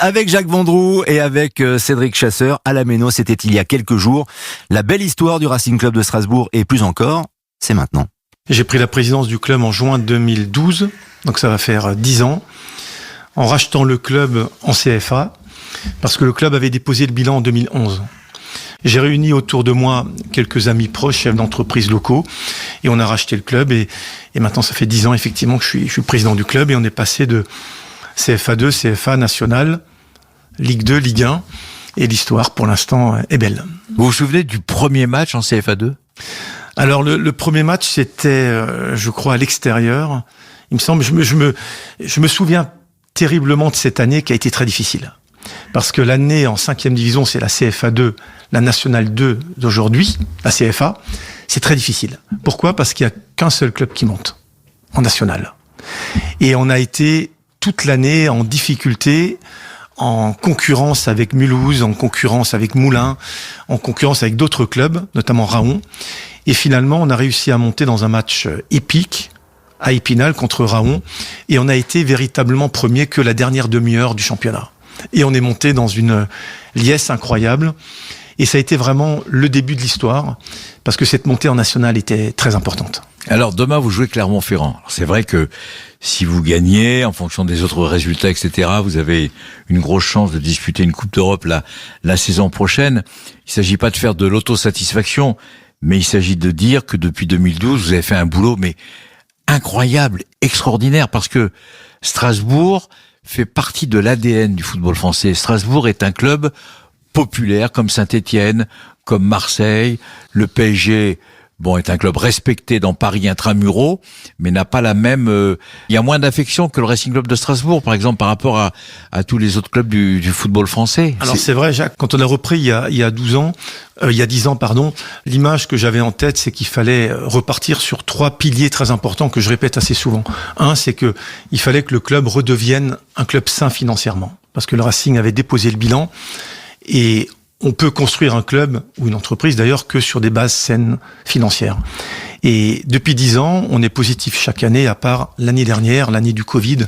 avec Jacques Vendroux et avec Cédric Chasseur à la Méno. C'était il y a quelques jours. La belle histoire du Racing Club de Strasbourg et plus encore, c'est maintenant. J'ai pris la présidence du club en juin 2012, donc ça va faire 10 ans, en rachetant le club en CFA, parce que le club avait déposé le bilan en 2011. J'ai réuni autour de moi quelques amis proches, chefs d'entreprise locaux, et on a racheté le club. Et maintenant, ça fait 10 ans effectivement que je suis président du club, et on est passé de CFA2, CFA national, Ligue 2, Ligue 1, et l'histoire pour l'instant est belle. Vous vous souvenez du premier match en CFA2 ? Alors le premier match, c'était, je crois, à l'extérieur. Il me semble, je me souviens terriblement de cette année qui a été très difficile. Parce que l'année en 5e division, c'est la CFA2, la Nationale 2 d'aujourd'hui, la CFA, c'est très difficile. Pourquoi ? Parce qu'il n'y a qu'un seul club qui monte en Nationale. Et on a été toute l'année en difficulté, en concurrence avec Mulhouse, en concurrence avec Moulins, en concurrence avec d'autres clubs, notamment Raon. Et finalement, on a réussi à monter dans un match épique, à Épinal contre Raon, et on a été véritablement premier que la dernière demi-heure du championnat. Et on est monté dans une liesse incroyable. Et ça a été vraiment le début de l'histoire, parce que cette montée en nationale était très importante. Alors demain, vous jouez Clermont-Ferrand. Alors, c'est vrai que si vous gagnez, en fonction des autres résultats, etc., vous avez une grosse chance de disputer une Coupe d'Europe la saison prochaine. Il ne s'agit pas de faire de l'autosatisfaction, mais il s'agit de dire que depuis 2012, vous avez fait un boulot mais incroyable, extraordinaire, parce que Strasbourg fait partie de l'ADN du football français. Strasbourg est un club populaire comme Saint-Étienne, comme Marseille. Le PSG, est un club respecté dans Paris intramuros, mais n'a pas la même... il y a moins d'affection que le Racing Club de Strasbourg, par exemple, par rapport à tous les autres clubs du football français. Alors c'est vrai, Jacques, quand on a repris il y a 10 ans, l'image que j'avais en tête, c'est qu'il fallait repartir sur 3 piliers très importants que je répète assez souvent. Un, c'est que il fallait que le club redevienne un club sain financièrement, parce que le Racing avait déposé le bilan, et on peut construire un club, ou une entreprise d'ailleurs, que sur des bases saines financières. Et depuis 10 ans, on est positif chaque année, à part l'année dernière, l'année du Covid,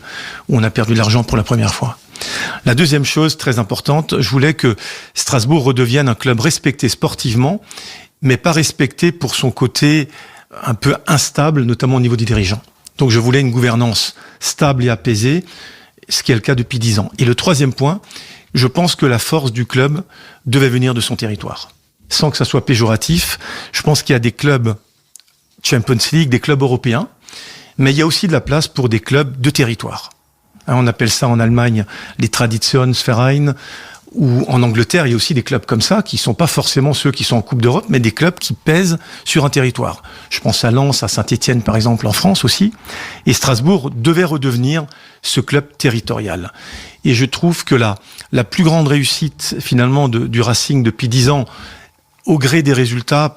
où on a perdu de l'argent pour la première fois. La deuxième chose très importante, je voulais que Strasbourg redevienne un club respecté sportivement, mais pas respecté pour son côté un peu instable, notamment au niveau des dirigeants. Donc je voulais une gouvernance stable et apaisée, ce qui est le cas depuis 10 ans. Et le troisième point, je pense que la force du club devait venir de son territoire. Sans que ça soit péjoratif, je pense qu'il y a des clubs Champions League, des clubs européens, mais il y a aussi de la place pour des clubs de territoire. On appelle ça en Allemagne les Traditionsvereine, ou en Angleterre, il y a aussi des clubs comme ça, qui sont pas forcément ceux qui sont en Coupe d'Europe, mais des clubs qui pèsent sur un territoire. Je pense à Lens, à Saint-Étienne, par exemple, en France aussi. Et Strasbourg devait redevenir ce club territorial. Et je trouve que la plus grande réussite, finalement, du Racing depuis 10 ans, au gré des résultats,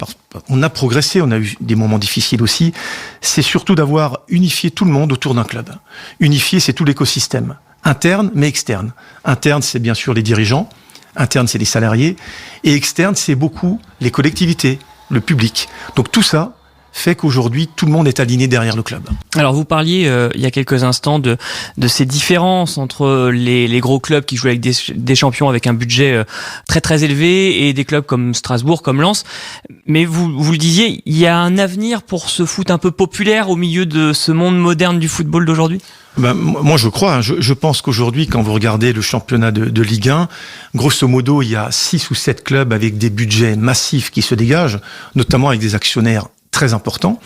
on a progressé, on a eu des moments difficiles aussi, c'est surtout d'avoir unifié tout le monde autour d'un club. Unifié, c'est tout l'écosystème. Interne, mais externe. Interne, c'est bien sûr les dirigeants. Interne, c'est les salariés. Et externe, c'est beaucoup les collectivités, le public. Donc tout ça fait qu'aujourd'hui, tout le monde est aligné derrière le club. Alors vous parliez il y a quelques instants de ces différences entre les gros clubs qui jouent avec des champions avec un budget très très élevé et des clubs comme Strasbourg, comme Lens. Mais vous le disiez, il y a un avenir pour ce foot un peu populaire au milieu de ce monde moderne du football d'aujourd'hui ? Moi je crois, je pense qu'aujourd'hui quand vous regardez le championnat de Ligue 1, grosso modo il y a 6 ou 7 clubs avec des budgets massifs qui se dégagent, notamment avec des actionnaires très importants.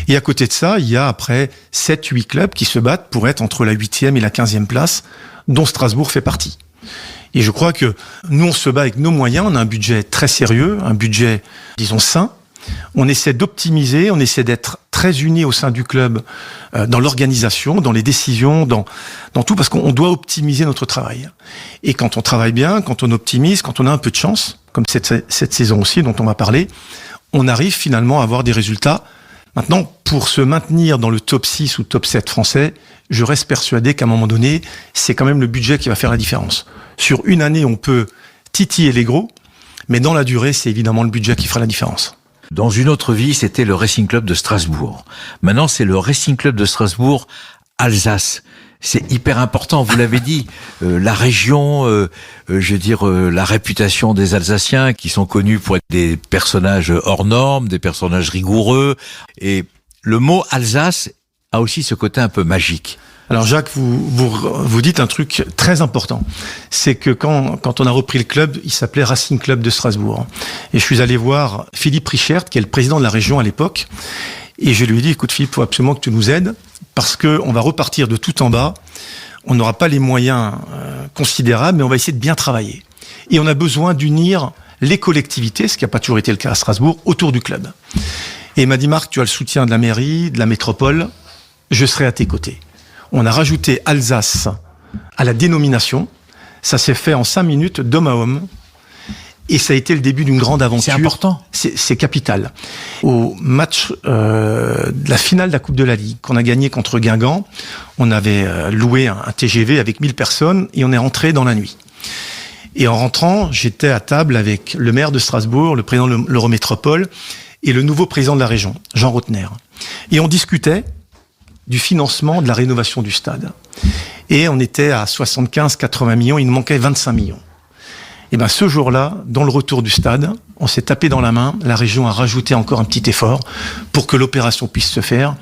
Et à côté de ça, il y a après 7-8 clubs qui se battent pour être entre la 8e et la 15e place, dont Strasbourg fait partie. Et je crois que nous on se bat avec nos moyens, on a un budget très sérieux, un budget disons sain. On essaie d'optimiser, on essaie d'être très unis au sein du club, dans l'organisation, dans les décisions, dans tout, parce qu'on doit optimiser notre travail. Et quand on travaille bien, quand on optimise, quand on a un peu de chance, comme cette saison aussi dont on va parler, on arrive finalement à avoir des résultats. Maintenant, pour se maintenir dans le top 6 ou top 7 français, je reste persuadé qu'à un moment donné, c'est quand même le budget qui va faire la différence. Sur une année, on peut titiller les gros, mais dans la durée, c'est évidemment le budget qui fera la différence. Dans une autre vie, c'était le Racing Club de Strasbourg. Maintenant, c'est le Racing Club de Strasbourg Alsace. c'est hyper important. Vous l'avez dit, la région, la réputation des Alsaciens qui sont connus pour être des personnages hors normes, des personnages rigoureux. Et le mot Alsace a aussi ce côté un peu magique. Alors Jacques, vous dites un truc très important, c'est que quand on a repris le club, il s'appelait Racing Club de Strasbourg. Et je suis allé voir Philippe Richert, qui est le président de la région à l'époque, et je lui ai dit, écoute Philippe, il faut absolument que tu nous aides, parce que on va repartir de tout en bas, on n'aura pas les moyens considérables, mais on va essayer de bien travailler. Et on a besoin d'unir les collectivités, ce qui n'a pas toujours été le cas à Strasbourg, autour du club. Et il m'a dit, Marc, tu as le soutien de la mairie, de la métropole, je serai à tes côtés. On a rajouté Alsace à la dénomination. Ça s'est fait en 5 minutes, d'homme à homme. Et ça a été le début d'une grande aventure. C'est important. C'est capital. Au match de la finale de la Coupe de la Ligue, qu'on a gagné contre Guingamp, on avait loué un TGV avec 1000 personnes et on est rentré dans la nuit. Et en rentrant, j'étais à table avec le maire de Strasbourg, le président de l'Eurométropole et le nouveau président de la région, Jean Rotner. Et on discutait du financement de la rénovation du stade. Et on était à 75-80 millions, il nous manquait 25 millions. Et bien ce jour-là, dans le retour du stade, on s'est tapé dans la main, la région a rajouté encore un petit effort pour que l'opération puisse se faire.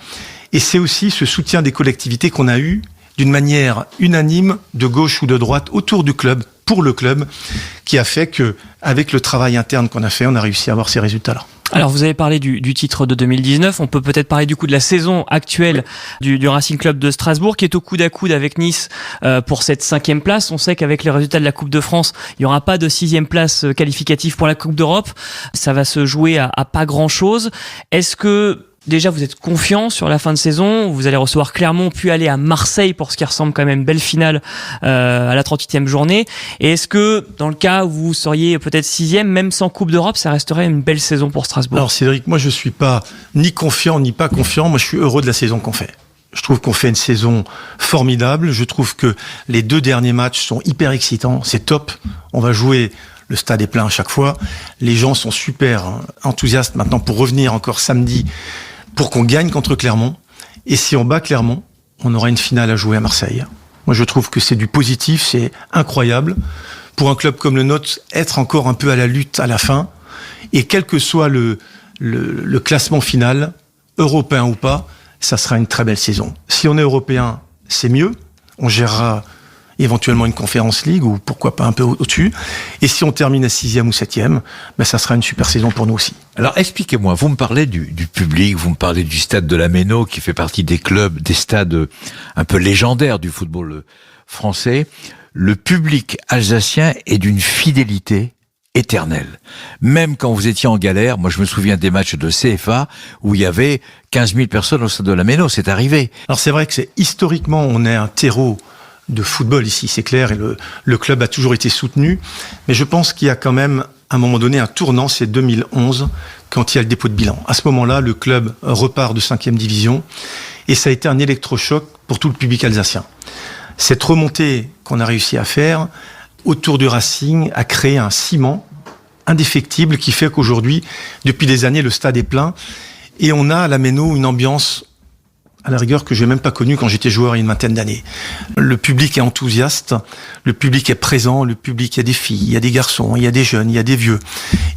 Et c'est aussi ce soutien des collectivités qu'on a eu d'une manière unanime, de gauche ou de droite, autour du club, pour le club, qui a fait que, avec le travail interne qu'on a fait, on a réussi à avoir ces résultats-là. Alors vous avez parlé du titre de 2019, on peut peut-être parler du coup de la saison actuelle du Racing Club de Strasbourg qui est au coude à coude avec Nice pour cette 5e place. On sait qu'avec les résultats de la Coupe de France, il n'y aura pas de 6e place qualificative pour la Coupe d'Europe. Ça va se jouer à pas grand-chose. Est-ce que déjà vous êtes confiant sur la fin de saison? Vous allez recevoir Clermont puis aller à Marseille pour ce qui ressemble quand même à une belle finale à la 38e journée. Et est-ce que dans le cas où vous seriez peut-être 6e, même sans Coupe d'Europe, ça resterait une belle saison pour Strasbourg? Alors Cédric, moi je suis pas ni confiant ni pas confiant, moi je suis heureux de la saison qu'on fait. Je trouve qu'on fait une saison formidable, je trouve que les 2 derniers matchs sont hyper excitants, c'est top, on va jouer... Le stade est plein à chaque fois. Les gens sont super enthousiastes maintenant pour revenir encore samedi pour qu'on gagne contre Clermont. Et si on bat Clermont, on aura une finale à jouer à Marseille. Moi, je trouve que c'est du positif, c'est incroyable. Pour un club comme le nôtre, être encore un peu à la lutte à la fin. Et quel que soit le classement final, européen ou pas, ça sera une très belle saison. Si on est européen, c'est mieux. On gérera éventuellement une Conference League ou pourquoi pas un peu au-dessus. Et si on termine à 6e ou 7e, ben ça sera une super saison pour nous aussi. Alors expliquez-moi, vous me parlez du public, vous me parlez du stade de la Méno qui fait partie des clubs, des stades un peu légendaires du football français. Le public alsacien est d'une fidélité éternelle. Même quand vous étiez en galère, moi je me souviens des matchs de CFA où il y avait 15 000 personnes au stade de la Méno, c'est arrivé. Alors c'est vrai que historiquement on est un terreau de football ici, c'est clair, et le club a toujours été soutenu. Mais je pense qu'il y a quand même, à un moment donné, un tournant, c'est 2011, quand il y a le dépôt de bilan. À ce moment-là, le club repart de 5e division, et ça a été un électrochoc pour tout le public alsacien. Cette remontée qu'on a réussi à faire, autour du Racing, a créé un ciment indéfectible qui fait qu'aujourd'hui, depuis des années, le stade est plein, et on a à la Méno une ambiance à la rigueur que je n'ai même pas connu quand j'étais joueur il y a une vingtaine d'années. Le public est enthousiaste, le public est présent, le public, il y a des filles, il y a des garçons, il y a des jeunes, il y a des vieux,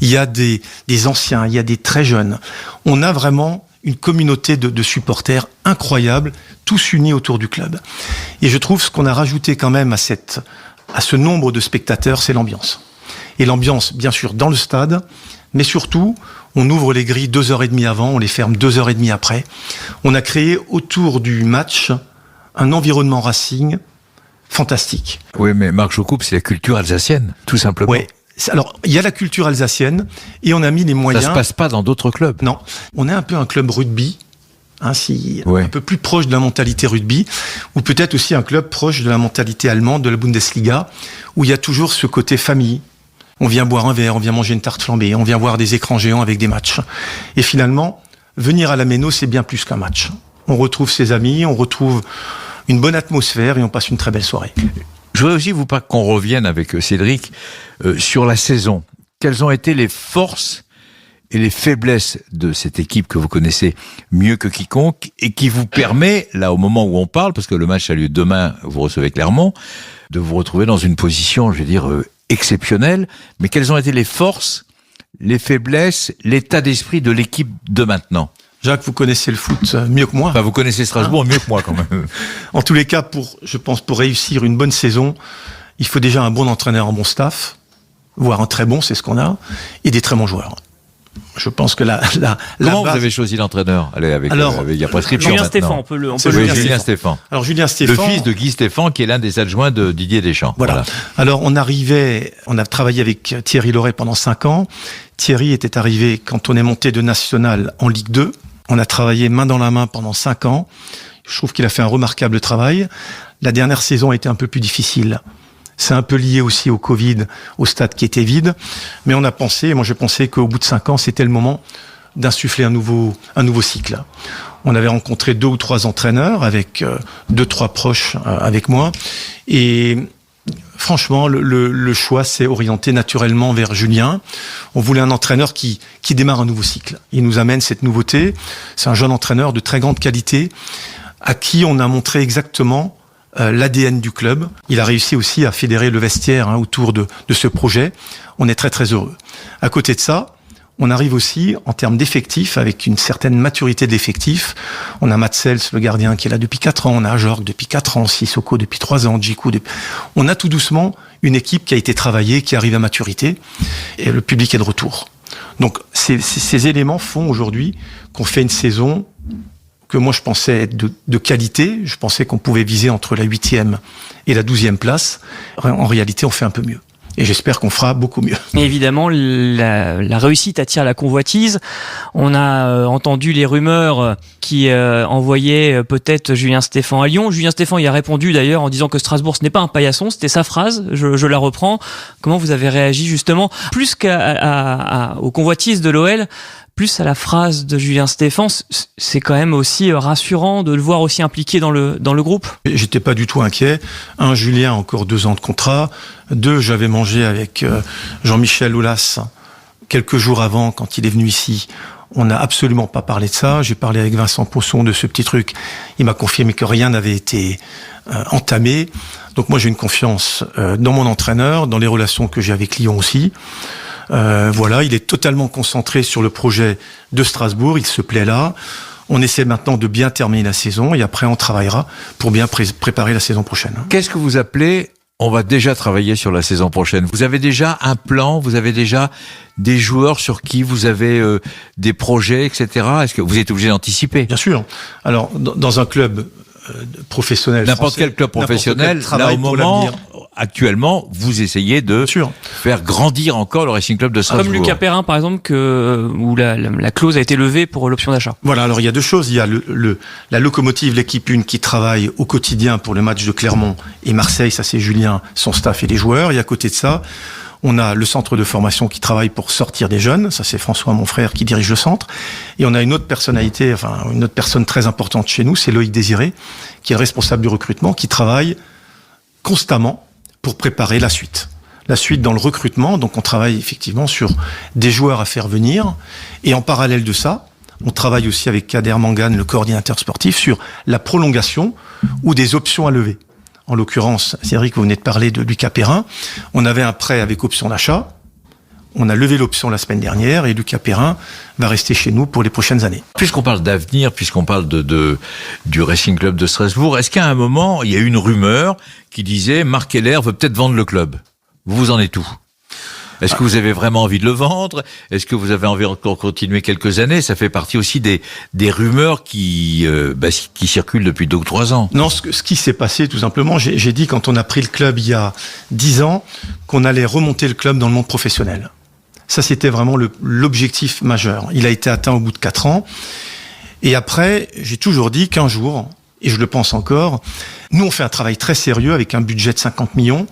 il y a des anciens, il y a des très jeunes. On a vraiment une communauté de supporters incroyable, tous unis autour du club. Et je trouve ce qu'on a rajouté quand même à ce nombre de spectateurs, c'est l'ambiance. Et l'ambiance, bien sûr, dans le stade, mais surtout, on ouvre les grilles 2h30 avant, on les ferme 2h30 après. On a créé autour du match un environnement Racing fantastique. Oui, mais Marc, je coupe, c'est la culture alsacienne, tout simplement. Oui. Alors, il y a la culture alsacienne et on a mis les moyens. Ça se passe pas dans d'autres clubs. Non. On est un peu un club rugby, un peu plus proche de la mentalité rugby, ou peut-être aussi un club proche de la mentalité allemande de la Bundesliga, où il y a toujours ce côté famille. On vient boire un verre, on vient manger une tarte flambée, on vient voir des écrans géants avec des matchs. Et finalement, venir à la Méno, c'est bien plus qu'un match. On retrouve ses amis, on retrouve une bonne atmosphère et on passe une très belle soirée. Je voudrais aussi qu'on revienne avec Cédric sur la saison. Quelles ont été les forces et les faiblesses de cette équipe que vous connaissez mieux que quiconque et qui vous permet, là au moment où on parle, parce que le match a lieu demain, vous recevez Clermont, de vous retrouver dans une position, je vais dire, exceptionnelle. Mais quelles ont été les forces, les faiblesses, l'état d'esprit de l'équipe de maintenant ? Jacques, vous connaissez le foot mieux que moi. Enfin, vous connaissez Strasbourg mieux que moi quand même. En tous les cas, je pense pour réussir une bonne saison, il faut déjà un bon entraîneur, un bon staff, voire un très bon, c'est ce qu'on a, et des très bons joueurs. Je pense que Comment vous avez choisi l'entraîneur ? Allez, il y a prescription Julien maintenant. Stéphan, on peut le Julien Stéphan. Alors Julien Stéphan, le fils de Guy Stéphan, qui est l'un des adjoints de Didier Deschamps. Voilà. Alors on a travaillé avec Thierry Loret pendant 5 ans. Thierry était arrivé quand on est monté de National en Ligue 2. On a travaillé main dans la main pendant 5 ans. Je trouve qu'il a fait un remarquable travail. La dernière saison a été un peu plus difficile. C'est un peu lié aussi au Covid, au stade qui était vide. Mais on a pensé, moi j'ai pensé qu'au bout de 5 ans, c'était le moment d'insuffler un nouveau cycle. On avait rencontré 2 ou 3 entraîneurs avec 2-3 proches avec moi. Et franchement, le choix s'est orienté naturellement vers Julien. On voulait un entraîneur qui démarre un nouveau cycle. Il nous amène cette nouveauté. C'est un jeune entraîneur de très grande qualité à qui on a montré exactement l'ADN du club. Il a réussi aussi à fédérer le vestiaire autour de ce projet. On est très très heureux. À côté de ça, on arrive aussi en termes d'effectifs avec une certaine maturité de l'effectif. On a Matsels, le gardien, qui est là depuis 4 ans. On a Ajorg depuis 4 ans, Sissoko depuis 3 ans, Djikou depuis... On a tout doucement une équipe qui a été travaillée, qui arrive à maturité, et le public est de retour. Donc ces éléments font aujourd'hui qu'on fait une saison que moi je pensais être de qualité. Je pensais qu'on pouvait viser entre la 8e et la 12e place. En réalité, on fait un peu mieux. Et j'espère qu'on fera beaucoup mieux. Et évidemment, la réussite attire la convoitise. On a entendu les rumeurs qui envoyaient peut-être Julien Stéphan à Lyon. Julien Stéphan y a répondu d'ailleurs en disant que Strasbourg, ce n'est pas un paillasson. C'était sa phrase, je la reprends. Comment vous avez réagi justement, plus aux convoitises de l'OL, plus à la phrase de Julien Stéphan? C'est quand même aussi rassurant de le voir aussi impliqué dans le groupe. J'étais pas du tout inquiet. Julien a encore 2 ans de contrat. 2, j'avais mangé avec Jean-Michel Aulas quelques jours avant, quand il est venu ici. On n'a absolument pas parlé de ça. J'ai parlé avec Vincent Poisson de ce petit truc. Il m'a confirmé que rien n'avait été entamé. Donc moi, j'ai une confiance dans mon entraîneur, dans les relations que j'ai avec Lyon aussi. Voilà, il est totalement concentré sur le projet de Strasbourg, il se plaît là. On essaie maintenant de bien terminer la saison et après on travaillera pour bien préparer la saison prochaine. Qu'est-ce que vous appelez on va déjà travailler sur la saison prochaine? Vous avez déjà un plan? Vous avez déjà des joueurs sur qui vous avez des projets, etc. Est-ce que vous êtes obligé d'anticiper? Bien sûr. Alors, dans un club professionnel, n'importe quel club professionnel, là au moment, actuellement, vous essayez de faire grandir encore le Racing Club de Strasbourg. Comme Lucas Perrin, par exemple, où la clause a été levée pour l'option d'achat. Voilà, alors il y a 2 choses. Il y a la locomotive, l'équipe 1 qui travaille au quotidien pour le match de Clermont et Marseille, ça c'est Julien, son staff et les joueurs. Et à côté de ça, on a le centre de formation qui travaille pour sortir des jeunes. Ça, c'est François, mon frère, qui dirige le centre. Et on a une autre personnalité, une autre personne très importante chez nous, c'est Loïc Désiré, qui est le responsable du recrutement, qui travaille constamment pour préparer la suite. La suite dans le recrutement. Donc, on travaille effectivement sur des joueurs à faire venir. Et en parallèle de ça, on travaille aussi avec Kader Mangane, le coordinateur sportif, sur la prolongation ou des options à lever. En l'occurrence, Cédric, vous venez de parler de Lucas Perrin. On avait un prêt avec option d'achat. On a levé l'option la semaine dernière et Lucas Perrin va rester chez nous pour les prochaines années. Puisqu'on parle d'avenir, puisqu'on parle du Racing Club de Strasbourg, est-ce qu'à un moment, il y a eu une rumeur qui disait Marc Keller veut peut-être vendre le club? Vous en êtes où? Est-ce que vous avez vraiment envie de le vendre? Est-ce que vous avez envie de continuer quelques années? Ça fait partie aussi des rumeurs qui circulent depuis 2 ou 3 ans. Non, ce qui s'est passé, tout simplement, j'ai dit quand on a pris le club il y a 10 ans, qu'on allait remonter le club dans le monde professionnel. Ça, c'était vraiment l'objectif majeur. Il a été atteint au bout de 4 ans. Et après, j'ai toujours dit qu'un jour, et je le pense encore, nous, on fait un travail très sérieux avec un budget de 50 millions.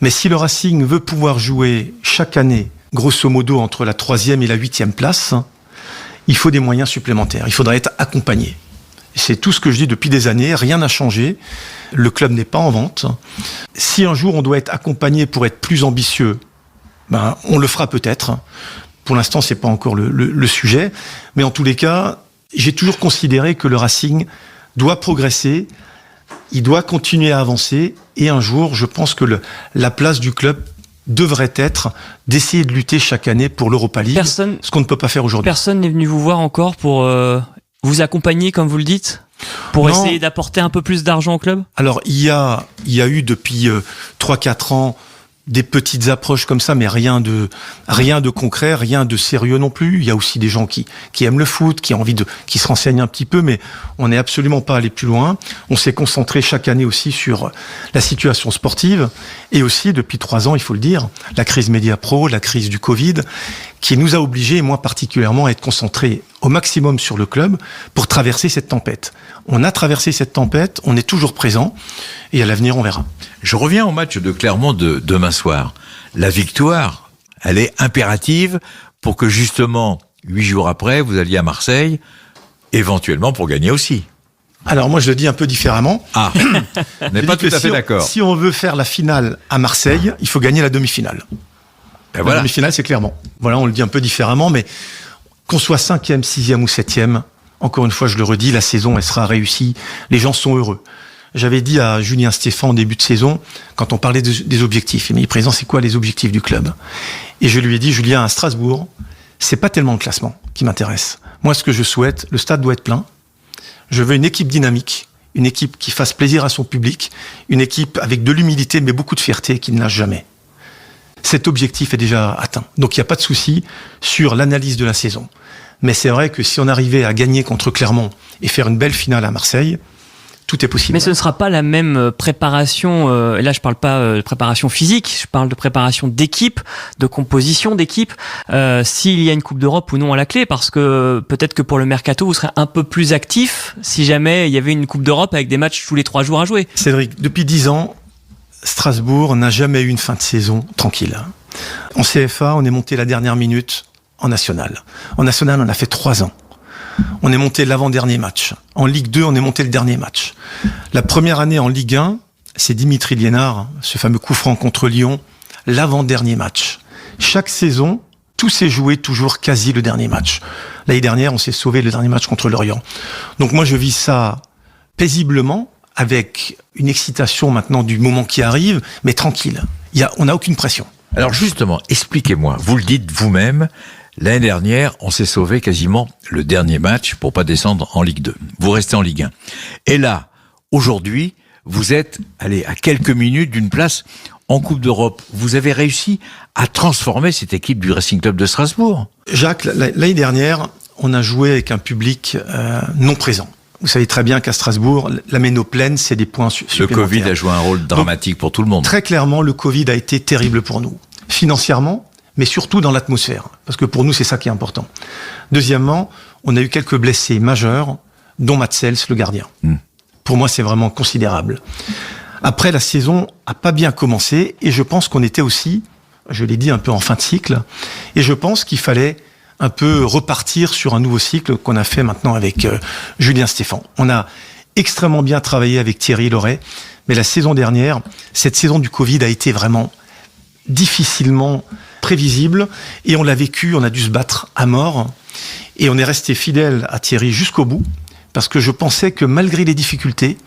Mais si le Racing veut pouvoir jouer chaque année, grosso modo, entre la 3e et la 8e place, il faut des moyens supplémentaires. Il faudra être accompagné. C'est tout ce que je dis depuis des années. Rien n'a changé. Le club n'est pas en vente. Si un jour on doit être accompagné pour être plus ambitieux, on le fera peut-être. Pour l'instant, c'est pas encore le sujet. Mais en tous les cas, j'ai toujours considéré que le Racing doit progresser, il doit continuer à avancer. Et un jour, je pense que la place du club devrait être d'essayer de lutter chaque année pour l'Europa League, ce qu'on ne peut pas faire aujourd'hui. Personne n'est venu vous voir encore pour vous accompagner, comme vous le dites, pour essayer d'apporter un peu plus d'argent au club? Alors, il y a eu depuis 3-4 ans des petites approches comme ça, mais rien de concret, rien de sérieux non plus. Il y a aussi des gens qui aiment le foot, qui se renseignent un petit peu, mais on n'est absolument pas allé plus loin. On s'est concentré chaque année aussi sur la situation sportive, et aussi depuis 3 ans, il faut le dire, la crise Mediapro, la crise du Covid, qui nous a obligés, et moi particulièrement, à être concentrés au maximum sur le club pour traverser cette tempête. On a traversé cette tempête, on est toujours présent, et à l'avenir, on verra. Je reviens au match de Clermont de demain soir. La victoire, elle est impérative pour que justement, 8 jours après, vous alliez à Marseille, éventuellement pour gagner aussi. Alors moi, je le dis un peu différemment. Ah, on n'est pas tout à fait d'accord. Si on veut faire la finale à Marseille, il faut gagner la demi-finale. Ben voilà. La demi-finale, c'est Clermont. Voilà, on le dit un peu différemment, mais qu'on soit 5e, 6e ou 7e, encore une fois, je le redis, la saison, elle sera réussie. Les gens sont heureux. J'avais dit à Julien Stéphan en début de saison, quand on parlait des objectifs, il m'a dit, président, c'est quoi les objectifs du club? Et je lui ai dit, Julien, à Strasbourg, c'est pas tellement le classement qui m'intéresse. Moi, ce que je souhaite, le stade doit être plein. Je veux une équipe dynamique, une équipe qui fasse plaisir à son public, une équipe avec de l'humilité, mais beaucoup de fierté, qui ne lâche jamais. Cet objectif est déjà atteint. Donc il n'y a pas de souci sur l'analyse de la saison. Mais c'est vrai que si on arrivait à gagner contre Clermont et faire une belle finale à Marseille, tout est possible. Mais ce ne sera pas la même préparation, et là je parle pas de préparation physique, je parle de préparation d'équipe, de composition d'équipe, s'il y a une Coupe d'Europe ou non à la clé, parce que peut-être que pour le mercato vous serez un peu plus actif si jamais il y avait une Coupe d'Europe avec des matchs tous les 3 jours à jouer. Cédric, depuis 10 ans, Strasbourg n'a jamais eu une fin de saison tranquille. En CFA, on est monté la dernière minute en National. En National, on a fait 3 ans. On est monté l'avant-dernier match. En Ligue 2, on est monté le dernier match. La première année en Ligue 1, c'est Dimitri Liénard, ce fameux coup franc contre Lyon, l'avant-dernier match. Chaque saison, tout s'est joué toujours quasi le dernier match. L'année dernière, on s'est sauvé le dernier match contre Lorient. Donc moi, je vis ça paisiblement, avec une excitation maintenant du moment qui arrive, mais tranquille. On n'a aucune pression. Alors justement, expliquez-moi, vous le dites vous-même, l'année dernière, on s'est sauvé quasiment le dernier match pour pas descendre en Ligue 2. Vous restez en Ligue 1. Et là, aujourd'hui, vous êtes à quelques minutes d'une place en Coupe d'Europe. Vous avez réussi à transformer cette équipe du Racing Club de Strasbourg. Jacques, l'année dernière, on a joué avec un public non présent. Vous savez très bien qu'à Strasbourg, la ménoplaine, c'est des points supplémentaires. Le Covid a joué un rôle dramatique pour tout le monde. Très clairement, le Covid a été terrible pour nous. Financièrement, mais surtout dans l'atmosphère. Parce que pour nous, c'est ça qui est important. Deuxièmement, on a eu quelques blessés majeurs, dont Mats Sels, le gardien. Pour moi, c'est vraiment considérable. Après, la saison a pas bien commencé, et je pense qu'on était aussi, je l'ai dit, un peu en fin de cycle, et je pense qu'il fallait un peu repartir sur un nouveau cycle qu'on a fait maintenant avec Julien Stéphan. On a extrêmement bien travaillé avec Thierry Loret, mais la saison dernière, cette saison du Covid a été vraiment difficilement prévisible, et on l'a vécu, on a dû se battre à mort, et on est resté fidèle à Thierry jusqu'au bout, parce que je pensais que malgré les difficultés,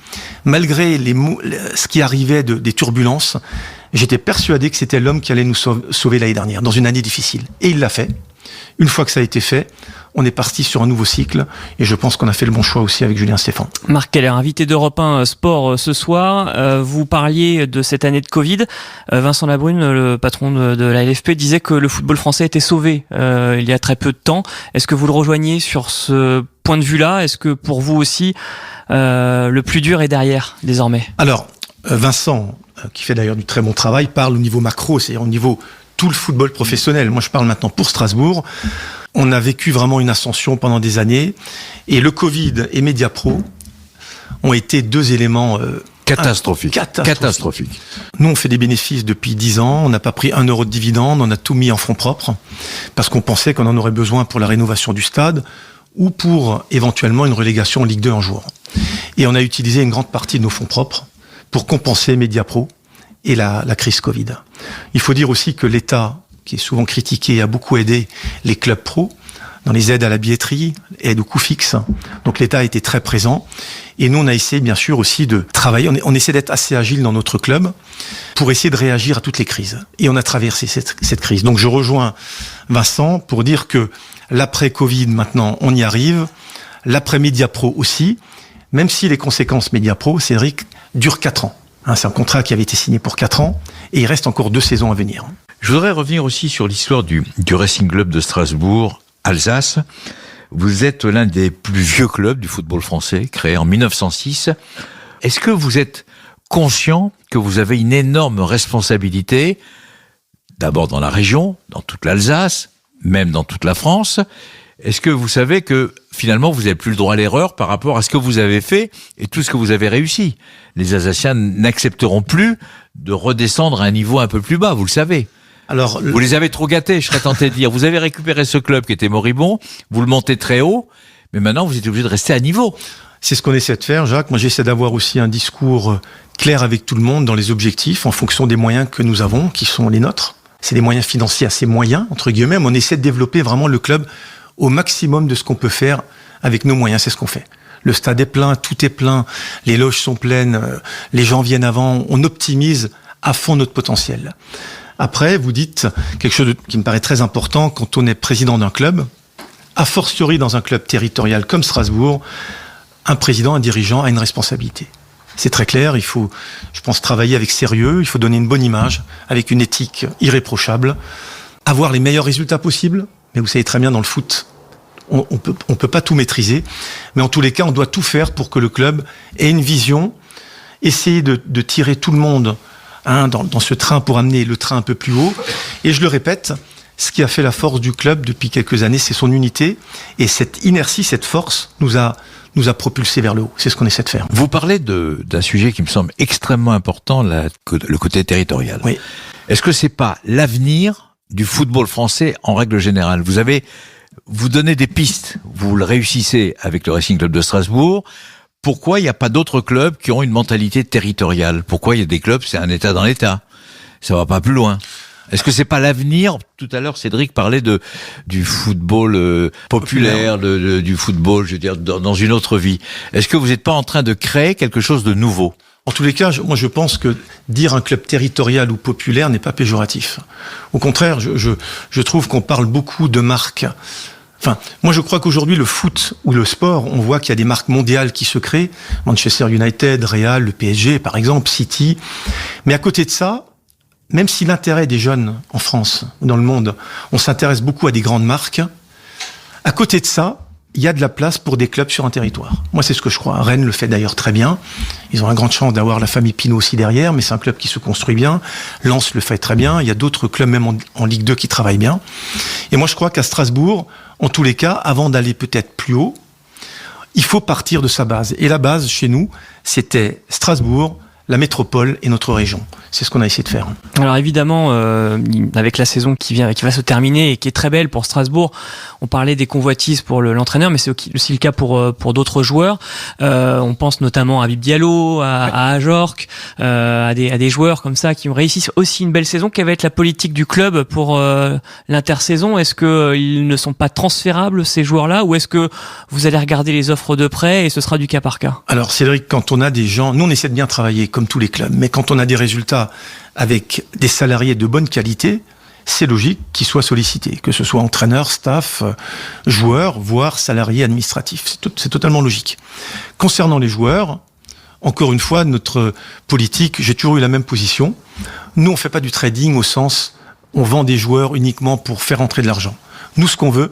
malgré ce qui arrivait des turbulences, j'étais persuadé que c'était l'homme qui allait nous sauver l'année dernière, dans une année difficile. Et il l'a fait. Une fois que ça a été fait, on est parti sur un nouveau cycle, et je pense qu'on a fait le bon choix aussi avec Julien Stéphan. Marc Keller, invité d'Europe 1 Sport ce soir. Vous parliez de cette année de Covid. Vincent Labrune, le patron de la LFP, disait que le football français était sauvé il y a très peu de temps. Est-ce que vous le rejoignez sur ce point de vue-là? Est-ce que pour vous aussi, le plus dur est derrière désormais? Alors, Vincent, qui fait d'ailleurs du très bon travail, parle au niveau macro, c'est-à-dire au niveau tout le football professionnel. Moi, je parle maintenant pour Strasbourg. On a vécu vraiment une ascension pendant des années, et le Covid et Mediapro ont été 2 éléments catastrophiques. Nous, on fait des bénéfices depuis 10 ans, on n'a pas pris 1 euro de dividende, on a tout mis en fonds propres, parce qu'on pensait qu'on en aurait besoin pour la rénovation du stade, ou pour éventuellement une relégation en Ligue 2 un jour. Et on a utilisé une grande partie de nos fonds propres pour compenser Mediapro et la crise Covid. Il faut dire aussi que l'État qui est souvent critiqué, a beaucoup aidé les clubs pro dans les aides à la billetterie, aides aux coûts fixes. Donc l'État a été très présent. Et nous, on a essayé bien sûr aussi de travailler. On essaie d'être assez agile dans notre club pour essayer de réagir à toutes les crises. Et on a traversé cette crise. Donc je rejoins Vincent pour dire que l'après-Covid, maintenant, on y arrive. L'après-Mediapro aussi. Même si les conséquences Mediapro, Cédric, durent 4 ans. C'est un contrat qui avait été signé pour 4 ans. Et il reste encore 2 saisons à venir. Je voudrais revenir aussi sur l'histoire du Racing Club de Strasbourg, Alsace. Vous êtes l'un des plus vieux clubs du football français, créé en 1906. Est-ce que vous êtes conscient que vous avez une énorme responsabilité, d'abord dans la région, dans toute l'Alsace, même dans toute la France? Est-ce que vous savez que finalement vous n'avez plus le droit à l'erreur par rapport à ce que vous avez fait et tout ce que vous avez réussi? Les Alsaciens n'accepteront plus de redescendre à un niveau un peu plus bas, vous le savez. Alors, vous les avez trop gâtés, je serais tenté de dire. Vous avez récupéré ce club qui était moribond, vous le montez très haut, mais maintenant vous êtes obligé de rester à niveau. C'est ce qu'on essaie de faire, Jacques. Moi, j'essaie d'avoir aussi un discours clair avec tout le monde dans les objectifs, en fonction des moyens que nous avons, qui sont les nôtres. C'est des moyens financiers assez moyens, entre guillemets, mais on essaie de développer vraiment le club au maximum de ce qu'on peut faire avec nos moyens. C'est ce qu'on fait. Le stade est plein, tout est plein, les loges sont pleines, les gens viennent avant. On optimise à fond notre potentiel. Après, vous dites quelque chose qui me paraît très important quand on est président d'un club, a fortiori dans un club territorial comme Strasbourg, un président, un dirigeant a une responsabilité. C'est très clair, il faut, je pense, travailler avec sérieux, il faut donner une bonne image, avec une éthique irréprochable, avoir les meilleurs résultats possibles, mais vous savez très bien dans le foot, on peut pas tout maîtriser, mais en tous les cas, on doit tout faire pour que le club ait une vision, essayer de tirer tout le monde dans ce train pour amener le train un peu plus haut. Et je le répète, ce qui a fait la force du club depuis quelques années, c'est son unité. Et cette inertie, cette force nous a propulsés vers le haut. C'est ce qu'on essaie de faire. Vous parlez d'un sujet qui me semble extrêmement important, le côté territorial. Oui. Est-ce que c'est pas l'avenir du football français en règle générale? Vous donnez des pistes, vous le réussissez avec le Racing Club de Strasbourg. Pourquoi il n'y a pas d'autres clubs qui ont une mentalité territoriale? Pourquoi il y a des clubs, c'est un État dans l'État? Ça va pas plus loin. Est-ce que c'est pas l'avenir? Tout à l'heure, Cédric parlait du football populaire, du football, je veux dire, dans une autre vie. Est-ce que vous n'êtes pas en train de créer quelque chose de nouveau? En tous les cas, moi je pense que dire un club territorial ou populaire n'est pas péjoratif. Au contraire, je trouve qu'on parle beaucoup de marques. Enfin, moi je crois qu'aujourd'hui le foot ou le sport, on voit qu'il y a des marques mondiales qui se créent. Manchester United, Real, le PSG par exemple, City. Mais à côté de ça, même si l'intérêt des jeunes en France ou dans le monde, on s'intéresse beaucoup à des grandes marques, à côté de ça, il y a de la place pour des clubs sur un territoire. Moi, c'est ce que je crois. Rennes le fait d'ailleurs très bien. Ils ont la grande chance d'avoir la famille Pinault aussi derrière, mais c'est un club qui se construit bien. Lens le fait très bien. Il y a d'autres clubs, même en Ligue 2, qui travaillent bien. Et moi, je crois qu'à Strasbourg, en tous les cas, avant d'aller peut-être plus haut, il faut partir de sa base. Et la base, chez nous, c'était Strasbourg, la métropole et notre région. C'est ce qu'on a essayé de faire. Alors évidemment, avec la saison qui va se terminer et qui est très belle pour Strasbourg, on parlait des convoitises pour l'entraîneur, mais c'est aussi le cas pour d'autres joueurs. On pense notamment à Habib Diallo, à Ajorc, à des joueurs comme ça qui réussissent aussi une belle saison. Quelle va être la politique du club pour l'intersaison? Est-ce que ils ne sont pas transférables, ces joueurs-là, ou est-ce que vous allez regarder les offres de prêt et ce sera du cas par cas? Alors Cédric, quand on a des gens, nous on essaie de bien travailler comme tous les clubs, mais quand on a des résultats avec des salariés de bonne qualité, c'est logique qu'ils soient sollicités, que ce soit entraîneur, staff, joueurs, voire salariés administratifs. C'est totalement logique. Concernant les joueurs, encore une fois, notre politique, j'ai toujours eu la même position. Nous, on fait pas du trading au sens, on vend des joueurs uniquement pour faire entrer de l'argent. Nous, ce qu'on veut,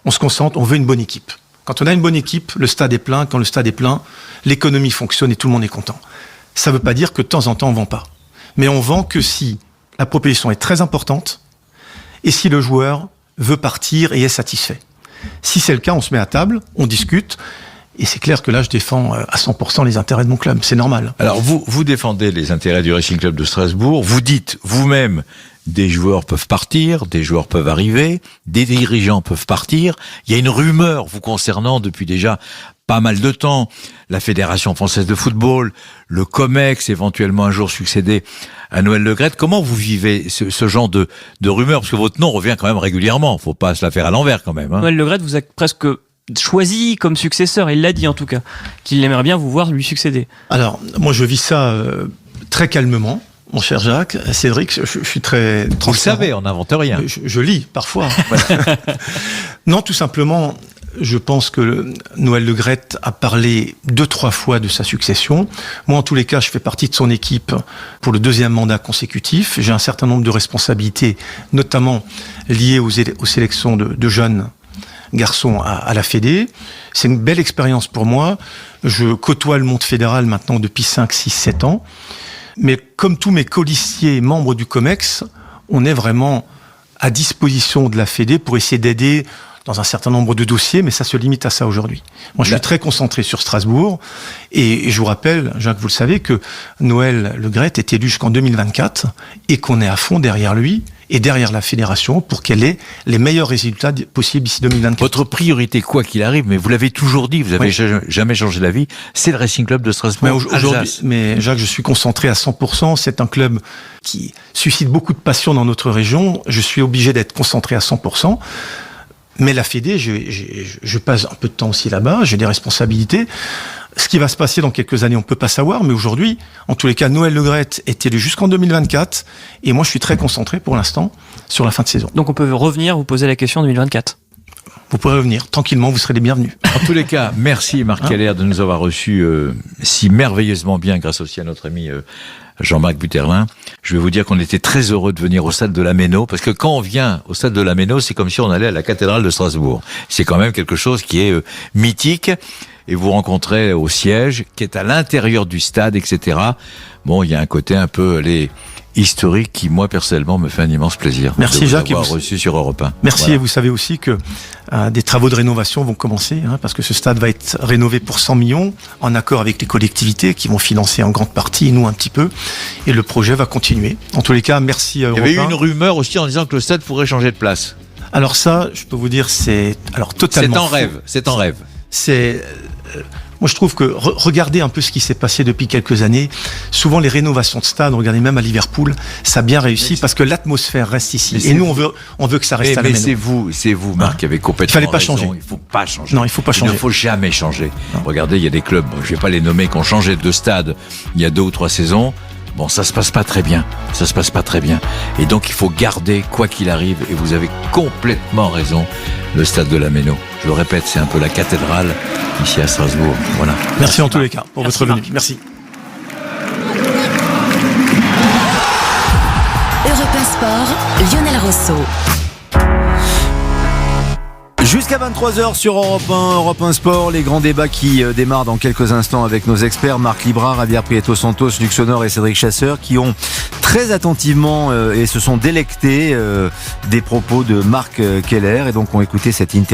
on se concentre, on veut une bonne équipe. Quand on a une bonne équipe, le stade est plein. Quand le stade est plein, l'économie fonctionne et tout le monde est content. Ça ne veut pas dire que de temps en temps, on ne vend pas. Mais on vend que si la proposition est très importante et si le joueur veut partir et est satisfait. Si c'est le cas, on se met à table, on discute. Et c'est clair que là, je défends à 100% les intérêts de mon club. C'est normal. Alors, vous défendez les intérêts du Racing Club de Strasbourg. Vous dites vous-même, des joueurs peuvent partir, des joueurs peuvent arriver, des dirigeants peuvent partir. Il y a une rumeur vous concernant depuis déjà pas mal de temps, la Fédération française de football, le COMEX, éventuellement un jour succédé à Noël Le Graët. Comment vous vivez ce genre de rumeurs? Parce que votre nom revient quand même régulièrement. Faut pas se la faire à l'envers quand même. Hein. Noël Le Graët vous a presque choisi comme successeur. Il l'a dit en tout cas, qu'il aimerait bien vous voir lui succéder. Alors, moi je vis ça très calmement. Mon cher Jacques, Cédric, je suis très transparent. Vous le savez, on n'invente rien. Je lis parfois. Non, tout simplement, je pense que Noël Le Graët a parlé 2-3 fois de sa succession. Moi, en tous les cas, je fais partie de son équipe pour le 2e mandat consécutif. J'ai un certain nombre de responsabilités, notamment liées aux sélections de jeunes garçons à la Fédé. C'est une belle expérience pour moi. Je côtoie le monde fédéral maintenant depuis 5, 6, 7 ans. Mais comme tous mes colistiers membres du COMEX, on est vraiment à disposition de la Fédé pour essayer d'aider dans un certain nombre de dossiers, mais ça se limite à ça aujourd'hui. Moi, je suis très concentré sur Strasbourg, et je vous rappelle, Jacques, vous le savez, que Noël Le Graët est élu jusqu'en 2024, et qu'on est à fond derrière lui, et derrière la fédération, pour qu'elle ait les meilleurs résultats possibles d'ici 2024. Votre priorité, quoi qu'il arrive, mais vous l'avez toujours dit, vous avez jamais changé d'avis, c'est le Racing Club de Strasbourg. Mais Jacques, je suis concentré à 100%, c'est un club qui suscite beaucoup de passion dans notre région, je suis obligé d'être concentré à 100%. Mais la Fédé, je passe un peu de temps aussi là-bas, j'ai des responsabilités. Ce qui va se passer dans quelques années, on peut pas savoir, mais aujourd'hui, en tous les cas, Noël Le Graët est élu jusqu'en 2024, et moi je suis très concentré pour l'instant sur la fin de saison. Donc on peut revenir vous poser la question en 2024. Vous pourrez revenir, tranquillement, vous serez les bienvenus. En tous les cas, merci Marc Keller de nous avoir reçus si merveilleusement bien, grâce aussi à notre ami Jean-Marc Buterlin. Je vais vous dire qu'on était très heureux de venir au stade de la Méno, parce que quand on vient au stade de la Méno, c'est comme si on allait à la cathédrale de Strasbourg. C'est quand même quelque chose qui est mythique, et vous rencontrez au siège, qui est à l'intérieur du stade, etc. Bon, il y a un côté un peu historique qui, moi, personnellement, me fait un immense plaisir. Merci Jacques. De vous avoir reçu sur Europe 1. Merci, voilà. Et vous savez aussi que des travaux de rénovation vont commencer, parce que ce stade va être rénové pour 100 millions, en accord avec les collectivités qui vont financer en grande partie, nous un petit peu, et le projet va continuer. En tous les cas, merci à Europe 1. Il y avait eu une rumeur aussi en disant que le stade pourrait changer de place. Alors ça, je peux vous dire, c'est totalement faux. C'est en rêve. Moi, je trouve que regardez un peu ce qui s'est passé depuis quelques années. Souvent, les rénovations de stades, regardez même à Liverpool, ça a bien réussi parce que l'atmosphère reste ici. Et nous, on veut que ça reste à la Méno. Mais c'est vous, Marc, qui avez complètement Il fallait pas raison. changer. Il faut pas changer. Non, il faut pas changer. Il ne faut jamais changer. Non. Regardez, il y a des clubs, je vais pas les nommer, qui ont changé de stade il y a 2 ou 3 saisons. Bon, ça se passe pas très bien. Et donc, il faut garder, quoi qu'il arrive, et vous avez complètement raison, le stade de la Méno. Je le répète, c'est un peu la cathédrale ici à Strasbourg. Voilà. Merci en tous les cas pour votre venue. Merci. Europe 1 Sport, Lionel Rosso. Jusqu'à 23h sur Europe 1 Sport, les grands débats qui démarrent dans quelques instants avec nos experts Marc Librard, Javier Prieto Santos, Luxonor et Cédric Chasseur, qui ont très attentivement et se sont délectés des propos de Marc Keller, et donc ont écouté cette interview.